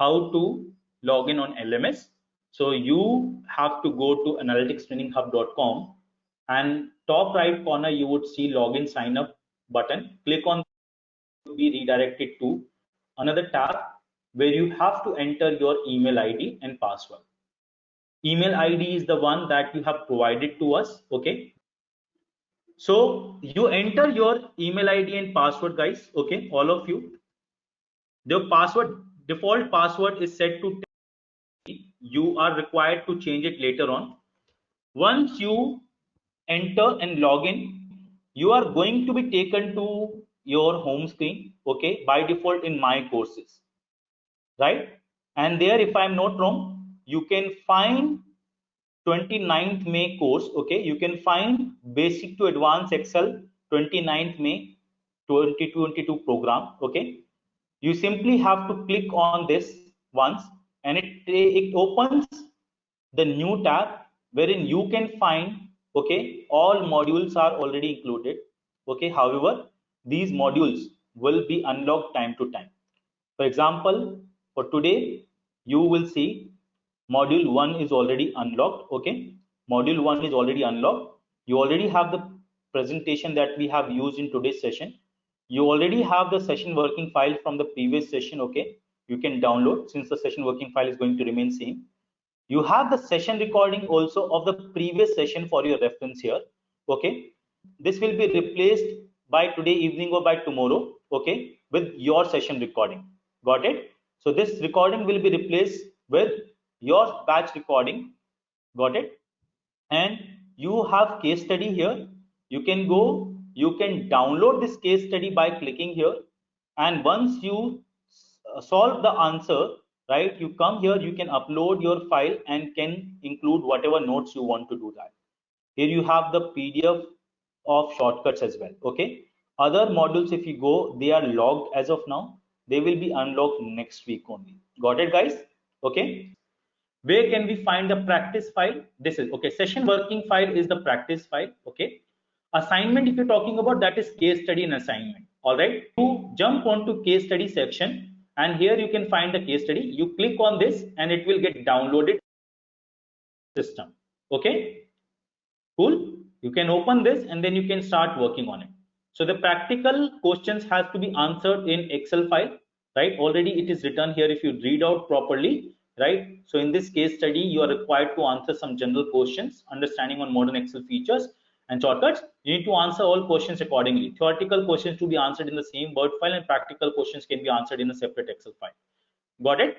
how to log in on LMS. So you have to go to analyticstrainинghub.com, and top right corner you would see login sign up button. Click on, be redirected to another tab where you have to enter your email ID and password. Email ID is the one that you have provided to us. Okay, so you enter your email ID and password, guys. Okay, all of you. The password, default password is set to 10. You are required to change it later on. Once you enter and log in, you are going to be taken to your home screen. Okay, by default in my courses, right? And there, if I'm not wrong, you can find 29th May course. Okay, you can find basic to advanced Excel 29th May 2022 program. Okay, you simply have to click on this once, and it opens the new tab wherein you can find, okay, all modules are already included. Okay, however, these modules will be unlocked time to time. For example, for today you will see module 1 is already unlocked. Okay, module 1 is already unlocked. You already have the presentation that we have used in today's session. You already have the session working file from the previous session. Okay, you can download, since the session working file is going to remain same. You have the session recording also of the previous session for your reference here. Okay, this will be replaced by today evening or by tomorrow, okay, with your session recording. Got it? So this recording will be replaced with your batch recording. Got it? And you have case study here. You can go, you can download this case study by clicking here, and once you solve the answer, right, you come here, you can upload your file and can include whatever notes you want to do that. Here you have the PDF of shortcuts as well. Okay, other modules, if you go, they are logged as of now. They will be unlocked next week only. Got it, guys? Okay, where can we find the practice file? This is, okay, session working file is the practice file. Okay, assignment, if you're talking about, that is case study and assignment. All right, you jump onto case study section, and here you can find the case study. You click on this and it will get downloaded system. Okay, cool. You can open this and then you can start working on it. So the practical questions has to be answered in Excel file, right? Already it is written here if you read out properly, right? So in this case study, you are required to answer some general questions, understanding on modern Excel features and shortcuts. You need to answer all questions accordingly. Theoretical questions to be answered in the same Word file, and practical questions can be answered in a separate Excel file. Got it?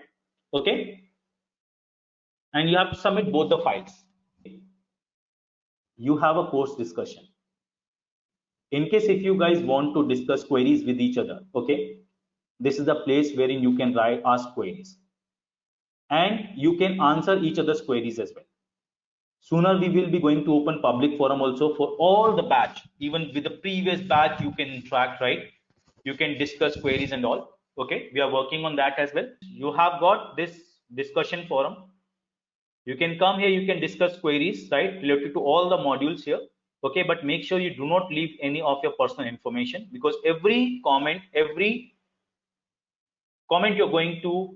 Okay. And you have to submit both the files. You have a course discussion. In case if you guys want to discuss queries with each other, okay, this is the place wherein you can ask queries, and you can answer each other's queries as well. Sooner we will be going to open public forum also for all the batch. Even with the previous batch you can interact, right? You can discuss queries and all. Okay, we are working on that as well. You have got this discussion forum. You can come here, you can discuss queries, right, related to all the modules here. Okay, but make sure you do not leave any of your personal information, because every comment you're going to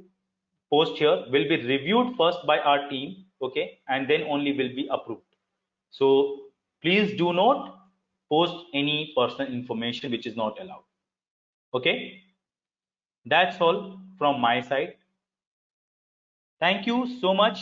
post here will be reviewed first by our team. Okay, and then only will be approved. So please do not post any personal information which is not allowed. Okay, that's all from my side. Thank you so much.